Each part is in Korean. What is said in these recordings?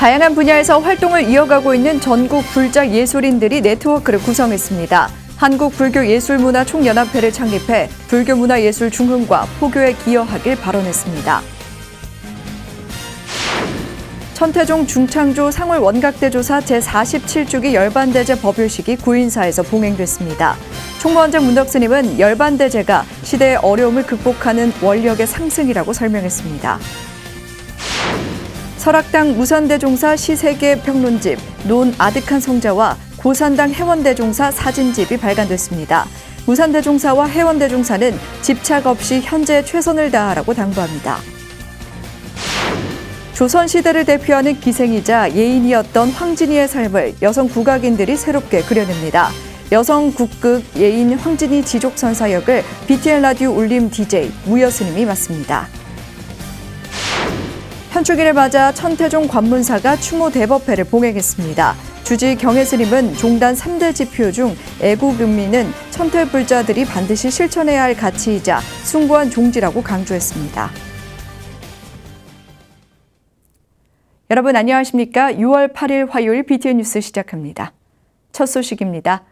다양한 분야에서 활동을 이어가고 있는 전국 불자 예술인들이 네트워크를 구성했습니다. 한국불교예술문화총연합회를 창립해 불교문화예술 중흥과 포교에 기여하길 발언했습니다. 천태종 중창조 상월 원각대조사 제47주기 열반대제 법요식이 구인사에서 봉행됐습니다. 총무원장 문덕스님은 열반대제가 시대의 어려움을 극복하는 원력의 상승이라고 설명했습니다. 설악당 무산대종사 시세계 평론집, 논 아득한 성자와 고산당 해원대종사 사진집이 발간됐습니다. 무산대종사와 해원대종사는 집착 없이 현재에 최선을 다하라고 당부합니다. 조선시대를 대표하는 기생이자 예인이었던 황진이의 삶을 여성 국악인들이 새롭게 그려냅니다. 여성 국극 예인 황진이 지족선사 역을 BTN 라디오 울림 DJ 무여스님이 맡습니다. 현충일을 맞아 천태종 관문사가 추모 대법회를 봉행했습니다. 주지 경혜스님은 종단 3대 지표 중 애국은미는 천태불자들이 반드시 실천해야 할 가치이자 숭고한 종지라고 강조했습니다. 여러분 안녕하십니까? 6월 8일 화요일 BTN 뉴스 시작합니다. 첫 소식입니다.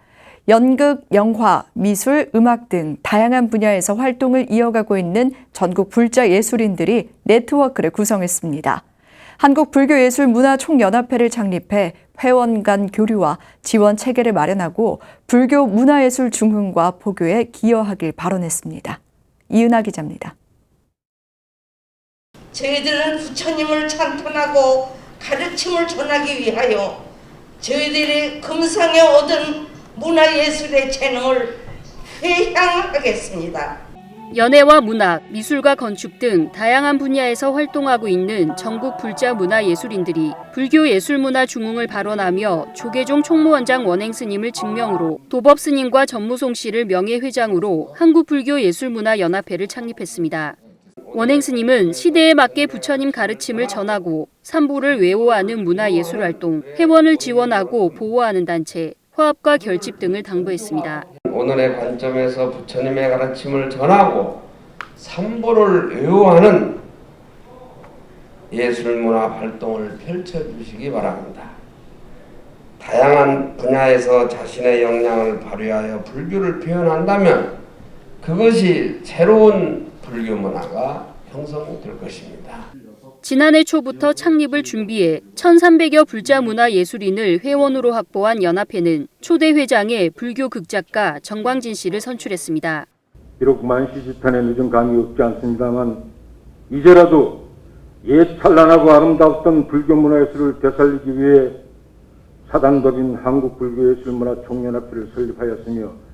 연극, 영화, 미술, 음악 등 다양한 분야에서 활동을 이어가고 있는 전국 불자 예술인들이 네트워크를 구성했습니다. 한국불교예술문화총연합회를 창립해 회원 간 교류와 지원 체계를 마련하고 불교 문화예술 중흥과 포교에 기여하길 발언했습니다. 이은하 기자입니다. 저희들은 부처님을 찬탄하고 가르침을 전하기 위하여 저희들이 금상에 얻은 문화예술의 재능을 회향하겠습니다. 연예와 문학, 미술과 건축 등 다양한 분야에서 활동하고 있는 전국 불자 문화예술인들이 불교예술문화 중흥을 발언하며 조계종 총무원장 원행스님을 증명으로 도법스님과 전무송 씨를 명예회장으로 한국불교예술문화연합회를 창립했습니다. 원행스님은 시대에 맞게 부처님 가르침을 전하고 삼보를 외워하는 문화예술활동, 회원을 지원하고 보호하는 단체, 화합과 결집 등을 당부했습니다. 오늘의 관점에서 부처님의 가르침을 전하고 삼보를 외워하는 예술문화 활동을 펼쳐주시기 바랍니다. 다양한 분야에서 자신의 역량을 발휘하여 불교를 표현한다면 그것이 새로운 불교 문화가 형성될 것입니다. 지난해 초부터 창립을 준비해 1,300여 불자 문화 예술인을 회원으로 확보한 연합회는 초대 회장에 불교 극작가 정광진 씨를 선출했습니다. 비록 만시지탄의 늦은 감이 없지 않습니다만 이제라도 옛 찬란하고 아름다웠던 불교 문화예술을 되살리기 위해 사단법인 한국불교예술문화총연합회를 설립하였으며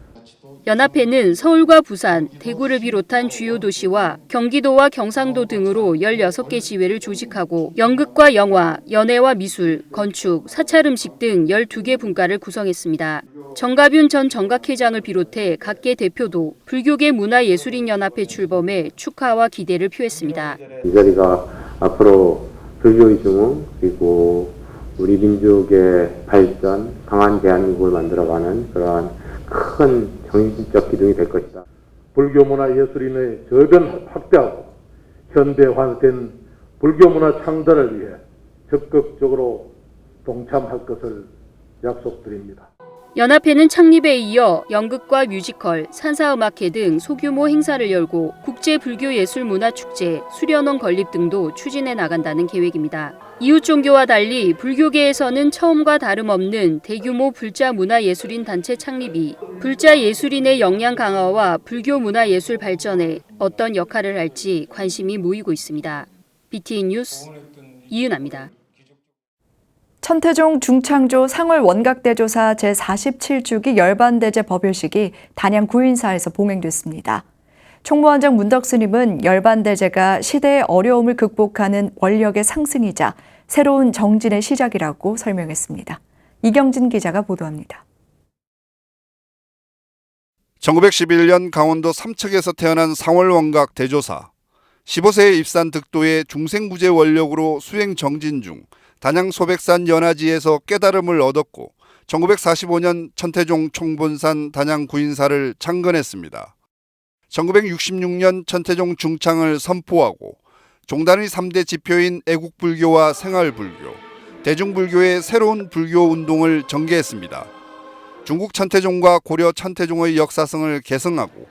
연합회는 서울과 부산, 대구를 비롯한 주요 도시와 경기도와 경상도 등으로 16개 지회를 조직하고 연극과 영화, 연예와 미술, 건축, 사찰 음식 등 12개 분과를 구성했습니다. 정가균 전 정각회장을 비롯해 각계 대표도 불교계 문화예술인연합회 출범에 축하와 기대를 표했습니다. 이 자리가 앞으로 불교의 중흥 그리고 우리 민족의 발전, 강한 대한민국을 만들어가는 그러한 큰 정신적 기둥이 될 것이다. 불교 문화 예술인의 저변 확대하고 현대화된 불교 문화 창달을 위해 적극적으로 동참할 것을 약속드립니다. 연합회는 창립에 이어 연극과 뮤지컬, 산사음악회 등 소규모 행사를 열고 국제불교예술문화축제, 수련원 건립 등도 추진해 나간다는 계획입니다. 이웃 종교와 달리 불교계에서는 처음과 다름없는 대규모 불자 문화예술인 단체 창립이 불자 예술인의 역량 강화와 불교 문화예술 발전에 어떤 역할을 할지 관심이 모이고 있습니다. BTN 뉴스 이은하입니다. 천태종 중창조 상월 원각대조사 제47주기 열반대제 법요식이 단양 구인사에서 봉행됐습니다. 총무원장 문덕스님은 열반대제가 시대의 어려움을 극복하는 원력의 상승이자 새로운 정진의 시작이라고 설명했습니다. 이경진 기자가 보도합니다. 1911년 강원도 삼척에서 태어난 상월 원각 대조사. 15세에 입산 득도의 중생부재 원력으로 수행 정진 중 단양 소백산 연화지에서 깨달음을 얻었고 1945년 천태종 총본산 단양 구인사를 창건했습니다. 1966년 천태종 중창을 선포하고 종단의 3대 지표인 애국불교와 생활불교, 대중불교의 새로운 불교 운동을 전개했습니다. 중국 천태종과 고려 천태종의 역사성을 계승하고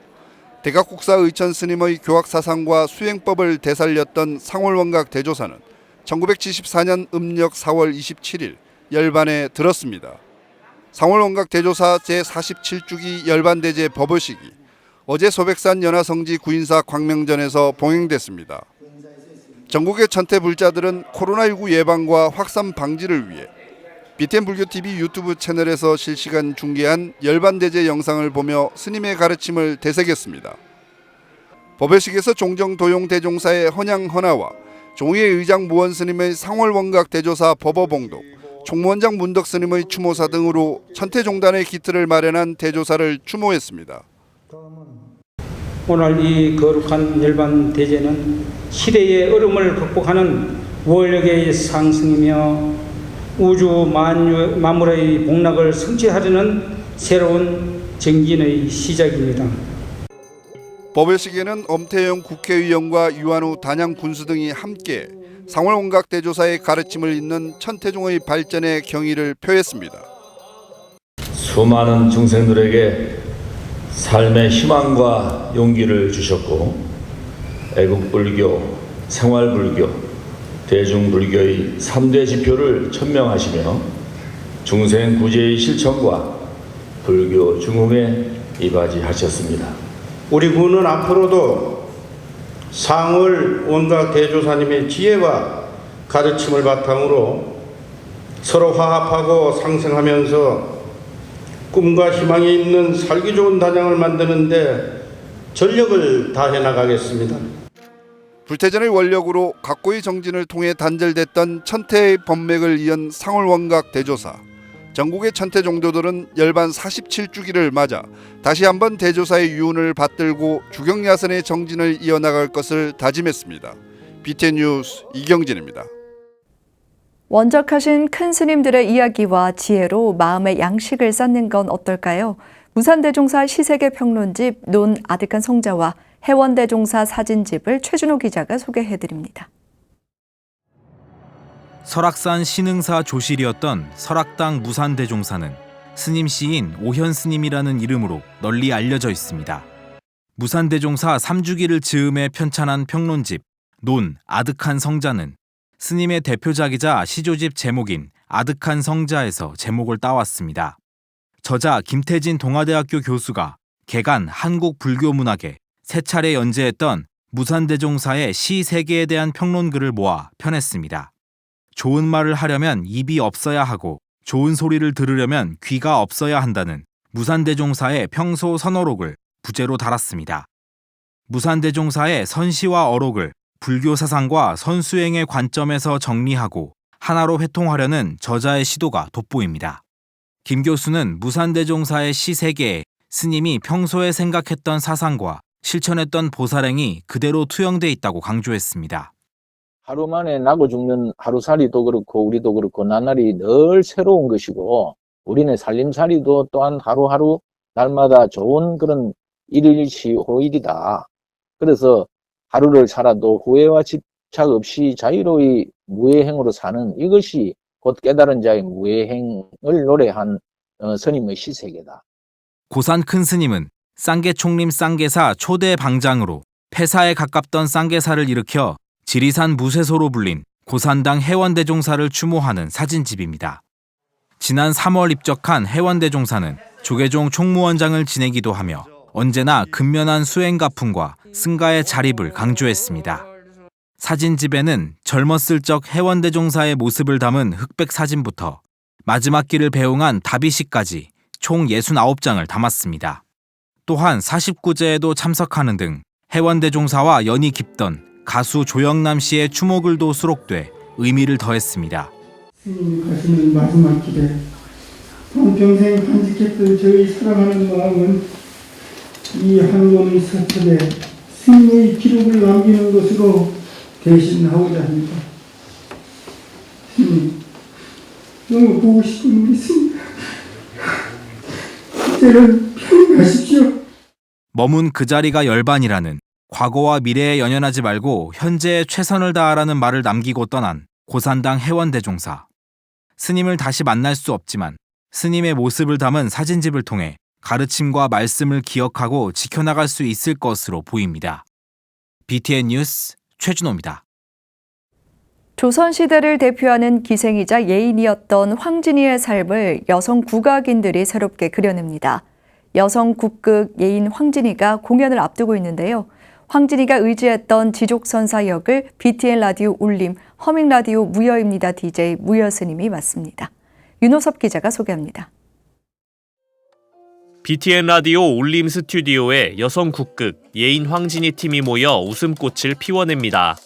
대각국사 의천 스님의 교학사상과 수행법을 되살렸던 상월원각 대조사는 1974년 음력 4월 27일 열반에 들었습니다. 상월원각 대조사 제47주기 열반대제 법의식이 어제 소백산 연화성지 구인사 광명전에서 봉행됐습니다. 전국의 천태 불자들은 코로나19 예방과 확산 방지를 위해 BTN 불교TV 유튜브 채널에서 실시간 중계한 열반대제 영상을 보며 스님의 가르침을 되새겼습니다. 법회식에서 종정도용 대종사의 헌양헌화와 종의의 의장 무원 스님의 상월원각 대조사 법어봉독, 총무원장 문덕 스님의 추모사 등으로 천태종단의 기틀을 마련한 대조사를 추모했습니다. 오늘 이 거룩한 열반 대제는 시대의 어려움을 극복하는 원력의 상승이며 우주 만물의 복락을 성취하려는 새로운 정진의 시작입니다. 법회식에는 엄태영 국회의원과 유한우 단양 군수 등이 함께 상월원각 대조사의 가르침을 잇는 천태종의 발전의 경의를 표했습니다. 수많은 중생들에게 삶의 희망과 용기를 주셨고 애국불교, 생활불교, 대중불교의 3대 지표를 천명하시며 중생구제의 실천과 불교 중흥에 이바지하셨습니다. 우리 군은 앞으로도 상월원각 대조사님의 지혜와 가르침을 바탕으로 서로 화합하고 상생하면서 꿈과 희망이 있는 살기 좋은 단양을 만드는 데 전력을 다해 나가겠습니다. 불태전의 원력으로 각고의 정진을 통해 단절됐던 천태의 법맥을 이은 상월원각 대조사. 전국의 천태 종도들은 열반 47주기를 맞아 다시 한번 대조사의 유운을 받들고 주경야선의 정진을 이어나갈 것을 다짐했습니다. BTN 뉴스 이경진입니다. 원적하신 큰 스님들의 이야기와 지혜로 마음의 양식을 쌓는 건 어떨까요? 무산대종사 시세계 평론집 논 아득한 성자와 해원대종사 사진집을 최준호 기자가 소개해드립니다. 설악산 신흥사 조실이었던 설악당 무산대종사는 스님 시인 오현 스님이라는 이름으로 널리 알려져 있습니다. 무산대종사 3주기를 즈음해 편찬한 평론집 논 아득한 성자는 스님의 대표작이자 시조집 제목인 아득한 성자에서 제목을 따왔습니다. 저자 김태진 동아대학교 교수가 개간 한국불교문학에 세 차례 연재했던 무산대종사의 시 세계에 대한 평론글을 모아 편했습니다. 좋은 말을 하려면 입이 없어야 하고 좋은 소리를 들으려면 귀가 없어야 한다는 무산대종사의 평소 선어록을 부제로 달았습니다. 무산대종사의 선시와 어록을 불교 사상과 선수행의 관점에서 정리하고 하나로 회통하려는 저자의 시도가 돋보입니다. 김 교수는 무산대종사의 시 세계에 스님이 평소에 생각했던 사상과 실천했던 보살행이 그대로 투영돼 있다고 강조했습니다. 하루 만에 나고 죽는 하루살이도 그렇고 우리도 그렇고 나날이 늘 새로운 것이고 우리네 살림살이도 또한 하루하루 날마다 좋은 그런 일일시호일이다. 그래서 하루를 살아도 후회와 집착 없이 자유로이 무예행으로 사는 이것이 곧 깨달은 자의 무예행을 노래한 스님의 시세계다. 고산 큰 스님은 쌍계총림 쌍계사 초대 방장으로 폐사에 가깝던 쌍계사를 일으켜 지리산 무쇠소로 불린 고산당 해원대종사를 추모하는 사진집입니다. 지난 3월 입적한 해원대종사는 조계종 총무원장을 지내기도 하며 언제나 근면한 수행가풍과 승가의 자립을 강조했습니다. 사진집에는 젊었을 적 해원대종사의 모습을 담은 흑백 사진부터 마지막 길을 배웅한 다비시까지 총 69장을 담았습니다. 또한 49제에도 참석하는 등 해원대종사와 연이 깊던 가수 조영남 씨의 추모글도 수록돼 의미를 더했습니다. 스님이 가시는 마지막 길에 평생 간직했던 저희 사랑하는 마음은 이 한권의 서쪽에 스님의 기록을 남기는 것으로 대신하고자 합니다. 스님, 너무 보고 싶은 우리 스님, 이제는 편히 가십시오. 머문 그 자리가 열반이라는 과거와 미래에 연연하지 말고 현재에 최선을 다하라는 말을 남기고 떠난 고산당 해원대종사. 스님을 다시 만날 수 없지만 스님의 모습을 담은 사진집을 통해 가르침과 말씀을 기억하고 지켜나갈 수 있을 것으로 보입니다. BTN 뉴스 최준호입니다. 조선시대를 대표하는 기생이자 예인이었던 황진이의 삶을 여성 국악인들이 새롭게 그려냅니다. 여성 국극 예인 황진이가 공연을 앞두고 있는데요. 황진이가 의지했던 지족선사 역을 BTN 라디오 울림, 허밍 라디오 무여입니다. DJ 무여스님이 맡습니다. 윤호섭 기자가 소개합니다. BTN 라디오 울림 스튜디오에 여성 국극 예인 황진이 팀이 모여 웃음꽃을 피워냅니다.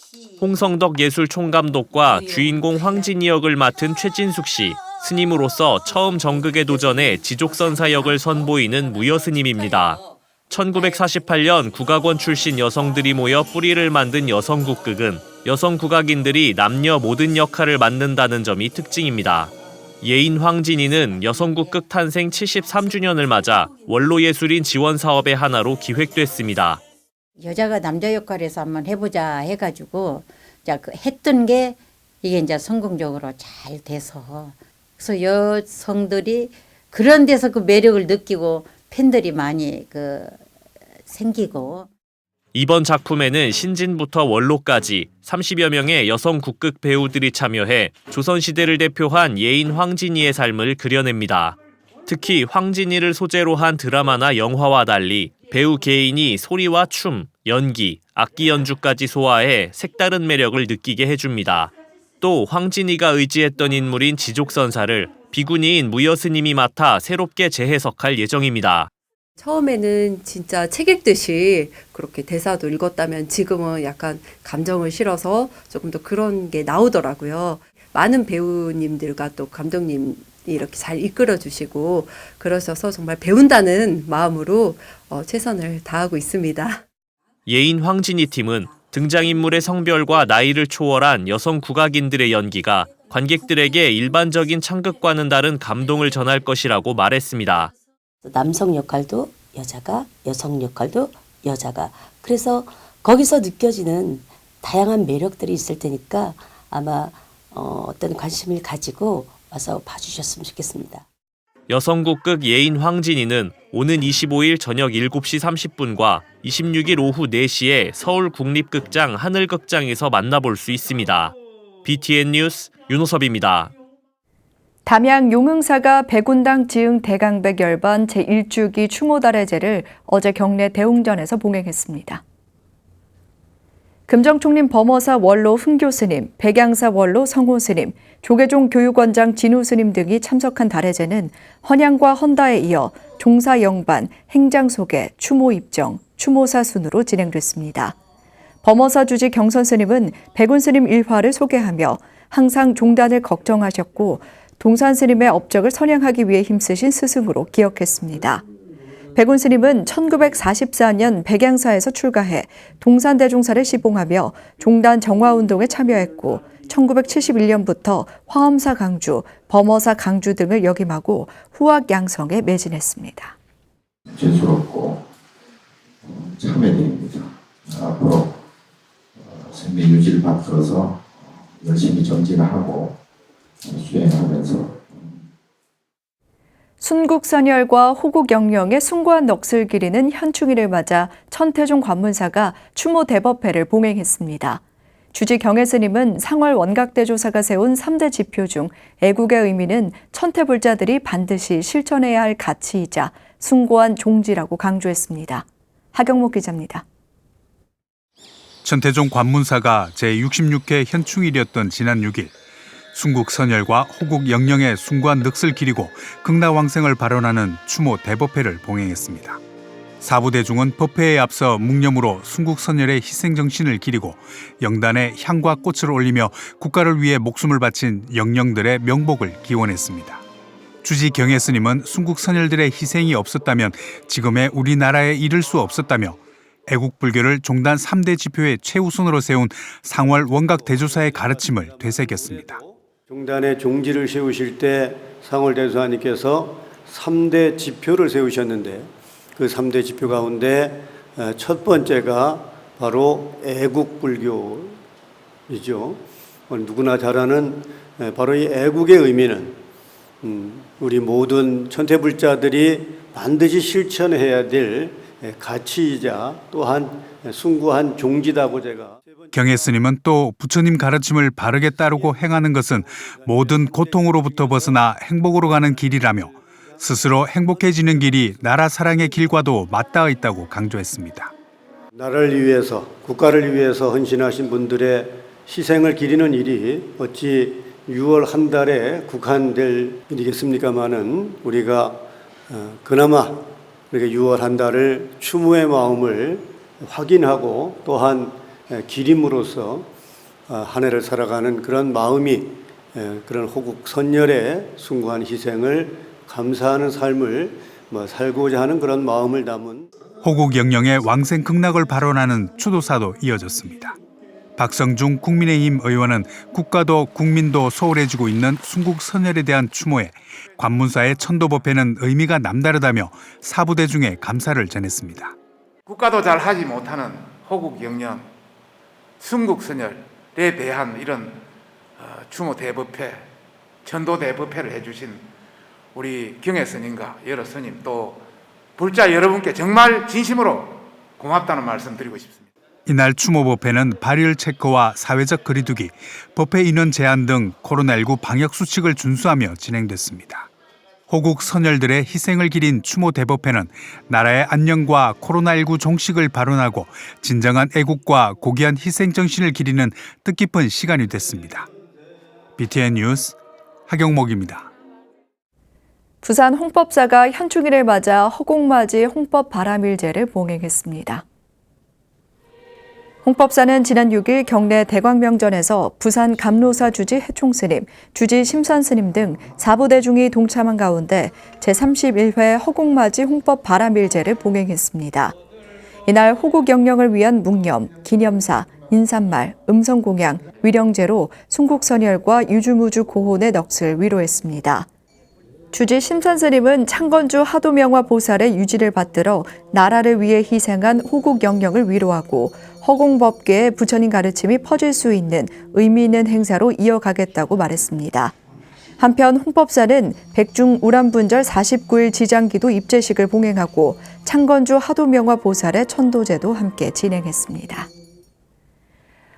홍성덕 예술 총감독과 주인공 황진이 역을 맡은 최진숙 씨, 스님으로서 처음 정극에 도전해 지족선사 역을 선보이는 무여스님입니다. 1948년 국악원 출신 여성들이 모여 뿌리를 만든 여성 국극은 여성 국악인들이 남녀 모든 역할을 맡는다는 점이 특징입니다. 예인 황진이는 여성 국극 탄생 73주년을 맞아 원로예술인 지원 사업의 하나로 기획됐습니다. 여자가 남자 역할에서 한번 해보자 해가지고 했던 게 이게 이제 성공적으로 잘 돼서 그래서 여성들이 그런 데서 그 매력을 느끼고 팬들이 많이 생기고. 이번 작품에는 신진부터 원로까지 30여 명의 여성 국극 배우들이 참여해 조선시대를 대표한 예인 황진이의 삶을 그려냅니다. 특히 황진이를 소재로 한 드라마나 영화와 달리 배우 개인이 소리와 춤, 연기, 악기 연주까지 소화해 색다른 매력을 느끼게 해줍니다. 또 황진이가 의지했던 인물인 지족선사를 비구니인 무여스님이 맡아 새롭게 재해석할 예정입니다. 처음에는 진짜 책 읽듯이 그렇게 대사도 읽었다면 지금은 약간 감정을 실어서 조금 더 그런 게 나오더라고요. 많은 배우님들과 또 감독님이 이렇게 잘 이끌어 주시고 그러셔서 정말 배운다는 마음으로 최선을 다하고 있습니다. 예인 황진이 팀은 등장인물의 성별과 나이를 초월한 여성 국악인들의 연기가 관객들에게 일반적인 창극과는 다른 감동을 전할 것이라고 말했습니다. 남성 역할도 여자가, 여성 역할도 여자가. 그래서 거기서 느껴지는 다양한 매력들이 있을 테니까 아마 어떤 관심을 가지고 와서 봐주셨으면 좋겠습니다. 여성 국극 예인 황진이는 오는 25일 저녁 7시 30분과 26일 오후 4시에 서울 국립극장 하늘극장에서 만나볼 수 있습니다. BTN 뉴스 윤호섭입니다. 담양 용흥사가 백운당 지흥 대강백 열반 제1주기 추모달해제를 어제 경내 대웅전에서 봉행했습니다. 금정총림 범어사 원로 흥교스님, 백양사 원로 성호스님, 조계종 교육원장 진우스님 등이 참석한 달해제는 헌양과 헌다에 이어 종사 영반, 행장소개, 추모 입정, 추모사 순으로 진행됐습니다. 범어사 주지 경선스님은 백운스님 일화를 소개하며 항상 종단을 걱정하셨고 동산 스님의 업적을 선양하기 위해 힘쓰신 스승으로 기억했습니다. 백운 스님은 1944년 백양사에서 출가해 동산대종사를 시봉하며 종단 정화운동에 참여했고 1971년부터 화엄사 강주, 범어사 강주 등을 역임하고 후학 양성에 매진했습니다. 죄스럽고 참회드립니다. 앞으로 생명 유지를 받들어서 열심히 정진하고 수행하면서 순국선열과 호국영령의 숭고한 넋을 기리는 현충일을 맞아 천태종 관문사가 추모 대법회를 봉행했습니다. 주지 경혜스님은 상월 원각대조사가 세운 3대 지표 중 애국의 의미는 천태불자들이 반드시 실천해야 할 가치이자 숭고한 종지라고 강조했습니다. 하경목 기자입니다. 천태종 관문사가 제66회 현충일이었던 지난 6일 순국선열과 호국영령의 숭고한 넋을 기리고 극락왕생을 발언하는 추모 대법회를 봉행했습니다. 사부대중은 법회에 앞서 묵념으로 순국선열의 희생정신을 기리고 영단에 향과 꽃을 올리며 국가를 위해 목숨을 바친 영령들의 명복을 기원했습니다. 주지 경혜스님은 순국선열들의 희생이 없었다면 지금의 우리나라에 이를 수 없었다며 애국불교를 종단 3대 지표의 최우선으로 세운 상월 원각대조사의 가르침을 되새겼습니다. 종단의 종지를 세우실 때 상월 대조사님께서 3대 지표를 세우셨는데 그 3대 지표 가운데 첫 번째가 바로 애국불교이죠. 누구나 잘 아는 바로 이 애국의 의미는 우리 모든 천태불자들이 반드시 실천해야 될 가치이자 또한 숭고한 종지다고 제가. 경혜 스님은 또 부처님 가르침을 바르게 따르고 행하는 것은 모든 고통으로부터 벗어나 행복으로 가는 길이라며 스스로 행복해지는 길이 나라 사랑의 길과도 맞닿아 있다고 강조했습니다. 나라를 위해서, 국가를 위해서 헌신하신 분들의 희생을 기리는 일이 어찌 6월 한 달에 국한될 일이겠습니까마는 우리가 그나마 이렇게 6월 한 달을 추모의 마음을 확인하고 또한 기림으로써 한 해를 살아가는 그런 마음이 그런 호국 선열의 숭고한 희생을 감사하는 삶을 살고자 하는 그런 마음을 담은 호국 영령의 왕생 극락을 발언하는 추도사도 이어졌습니다. 박성중 국민의힘 의원은 국가도 국민도 소홀해지고 있는 순국 선열에 대한 추모에 관문사의 천도법회는 의미가 남다르다며 사부대중에 감사를 전했습니다. 국가도 잘 하지 못하는 호국 영령, 순국 선열에 대한 이런 추모 대법회, 천도 대법회를 해주신 우리 경혜 스님과 여러 스님 또 불자 여러분께 정말 진심으로 고맙다는 말씀 드리고 싶습니다. 이날 추모법회는 발열 체크와 사회적 거리두기, 법회 인원 제한 등 코로나19 방역 수칙을 준수하며 진행됐습니다. 호국 선열들의 희생을 기린 추모 대법회는 나라의 안녕과 코로나19 종식을 발언하고 진정한 애국과 고귀한 희생 정신을 기리는 뜻깊은 시간이 됐습니다. BTN 뉴스 하경목입니다. 부산 홍법사가 현충일을 맞아 허공맞이 홍법 바람일제를 봉행했습니다. 홍법사는 지난 6일 경내 대광명전에서 부산 감로사 주지 해총스님, 주지 심산스님 등 4부대중이 동참한 가운데 제31회 허공맞이 홍법 바람일제를 봉행했습니다. 이날 호국 영령을 위한 묵념, 기념사, 인사말, 음성공양, 위령제로 순국선열과 유주무주 고혼의 넋을 위로했습니다. 주지 심산스님은 창건주 하도명화 보살의 유지를 받들어 나라를 위해 희생한 호국 영령을 위로하고 허공법계의 부처님 가르침이 퍼질 수 있는 의미 있는 행사로 이어가겠다고 말했습니다. 한편 홍법사는 백중 우람분절 49일 지장기도 입제식을 봉행하고 창건주 하도명화 보살의 천도제도 함께 진행했습니다.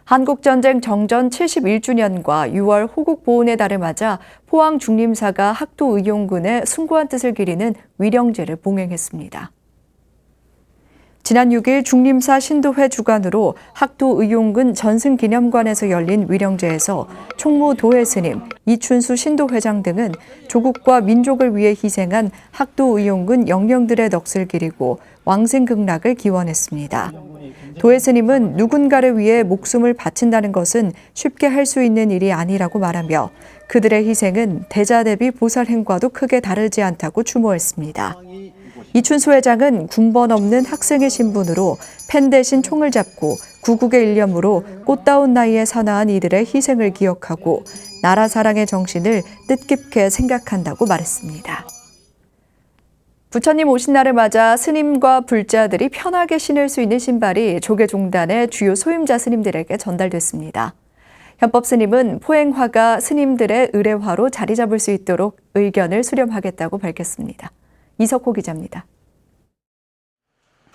한국전쟁 정전 71주년과 6월 호국보훈의 달을 맞아 포항중림사가 학도의용군의 숭고한 뜻을 기리는 위령제를 봉행했습니다. 지난 6일 중림사 신도회 주관으로 학도의용군 전승기념관에서 열린 위령제에서 총무 도회스님, 이춘수 신도회장 등은 조국과 민족을 위해 희생한 학도의용군 영령들의 넋을 기리고 왕생극락을 기원했습니다. 도회스님은 누군가를 위해 목숨을 바친다는 것은 쉽게 할 수 있는 일이 아니라고 말하며 그들의 희생은 대자 대비 보살 행과도 크게 다르지 않다고 추모했습니다. 이춘수 회장은 군번 없는 학생의 신분으로 펜 대신 총을 잡고 구국의 일념으로 꽃다운 나이에 산화한 이들의 희생을 기억하고 나라 사랑의 정신을 뜻깊게 생각한다고 말했습니다. 부처님 오신 날을 맞아 스님과 불자들이 편하게 신을 수 있는 신발이 조계종단의 주요 소임자 스님들에게 전달됐습니다. 현법 스님은 포행화가 스님들의 의례화로 자리 잡을 수 있도록 의견을 수렴하겠다고 밝혔습니다. 이석호 기자입니다.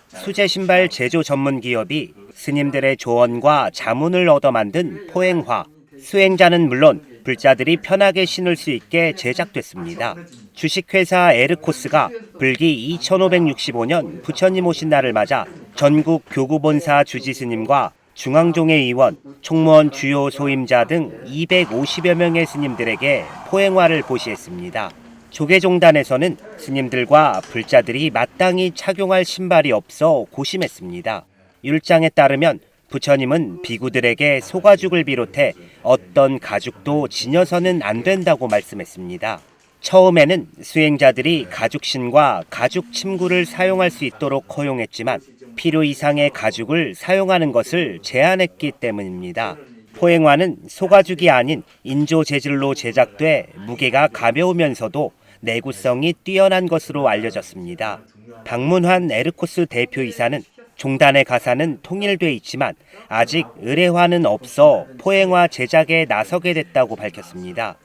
수제 신발 제조 전문 기업이 스님들의 조언과 자문을 얻어 만든 포행화, 수행자는 물론 불자들이 편하게 신을 수 있게 제작됐습니다. 주식회사 에르코스가 불기 2565년 부처님 오신 날을 맞아 전국 교구본사 주지스님과 중앙종회 의원, 총무원 주요 소임자 등 250여 명의 스님들에게 포행화를 보시했습니다. 조계종단에서는 스님들과 불자들이 마땅히 착용할 신발이 없어 고심했습니다. 율장에 따르면 부처님은 비구들에게 소가죽을 비롯해 어떤 가죽도 지녀서는 안 된다고 말씀했습니다. 처음에는 수행자들이 가죽신과 가죽 침구를 사용할 수 있도록 허용했지만 필요 이상의 가죽을 사용하는 것을 제한했기 때문입니다. 포행화는 소가죽이 아닌 인조 재질로 제작돼 무게가 가벼우면서도 내구성이 뛰어난 것으로 알려졌습니다. 박문환 에르코스 대표이사는 종단의 가사는 통일돼 있지만 아직 의례화는 없어 포행화 제작에 나서게 됐다고 밝혔습니다.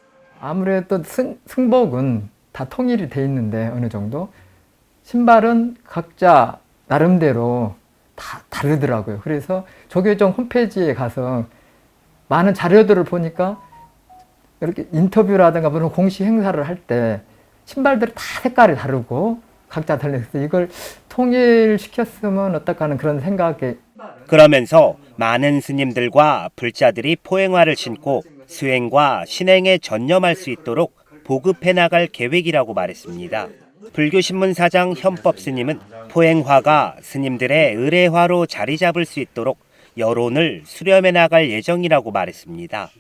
아무래도 승복은 다 통일이 돼 있는데 어느 정도 신발은 각자 나름대로 다 다르더라고요. 그래서 조계종 홈페이지에 가서 많은 자료들을 보니까 이렇게 인터뷰라든가 무슨 공식 행사를 할 때 신발들이 다 색깔이 다르고 각자 달라서 이걸 통일시켰으면 어떨까 하는 그런 생각에. 그러면서 많은 스님들과 불자들이 포행화를 신고 수행과 신행에 전념할 수 있도록 보급해 나갈 계획이라고 말했습니다. 불교신문 사장 현법 스님은 포행화가 스님들의 의례화로 자리 잡을 수 있도록 여론을 수렴해 나갈 예정이라고 말했습니다.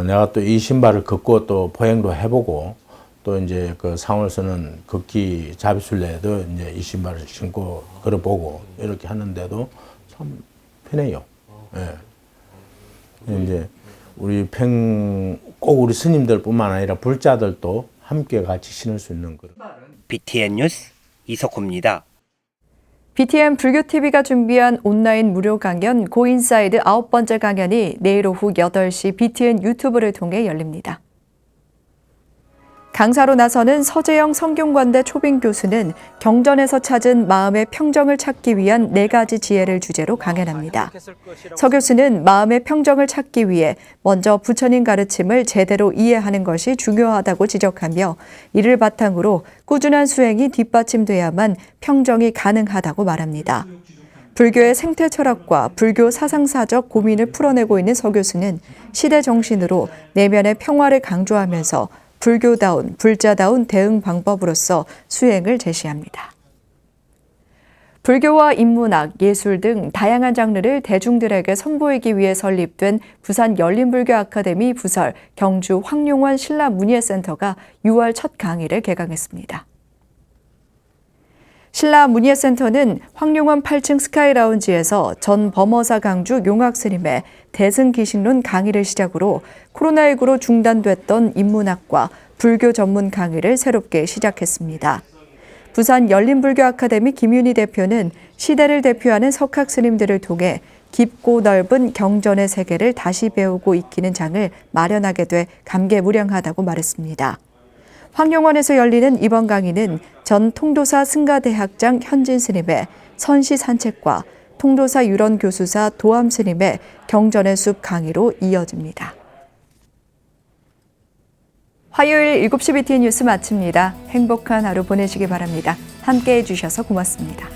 내가 또 이 신발을 걷고 또 포행도 해보고 또 이제 그 상월서는 걷기 자비술래도 이제 이 신발을 신고 걸어보고 이렇게 하는데도 참 편해요. 예. 이제 꼭 우리 스님들뿐만 아니라 불자들도 함께 같이 신을 수 있는 그런. BTN 뉴스 이석호입니다. BTN 불교TV가 준비한 온라인 무료 강연 고인사이드 9번째 강연이 내일 오후 8시 BTN 유튜브를 통해 열립니다. 강사로 나서는 서재영 성균관대 초빙 교수는 경전에서 찾은 마음의 평정을 찾기 위한 4가지 지혜를 주제로 강연합니다. 서 교수는 마음의 평정을 찾기 위해 먼저 부처님 가르침을 제대로 이해하는 것이 중요하다고 지적하며 이를 바탕으로 꾸준한 수행이 뒷받침돼야만 평정이 가능하다고 말합니다. 불교의 생태 철학과 불교 사상사적 고민을 풀어내고 있는 서 교수는 시대 정신으로 내면의 평화를 강조하면서 불교다운, 불자다운 대응 방법으로서 수행을 제시합니다. 불교와 인문학, 예술 등 다양한 장르를 대중들에게 선보이기 위해 설립된 부산 열린불교 아카데미 부설 경주 황룡원 신라문예센터가 6월 첫 강의를 개강했습니다. 신라문예센터는 황룡원 8층 스카이라운지에서 전 범어사 강주 용학스님의 대승기신론 강의를 시작으로 코로나19로 중단됐던 인문학과 불교 전문 강의를 새롭게 시작했습니다. 부산 열린불교 아카데미 김윤희 대표는 시대를 대표하는 석학 스님들을 통해 깊고 넓은 경전의 세계를 다시 배우고 익히는 장을 마련하게 돼 감개무량하다고 말했습니다. 황룡원에서 열리는 이번 강의는 전 통도사 승가대학장 현진 스님의 선시 산책과 통도사 유런 교수사 도암 스님의 경전의 숲 강의로 이어집니다. 화요일 7시 BTN 뉴스 마칩니다. 행복한 하루 보내시기 바랍니다. 함께해 주셔서 고맙습니다.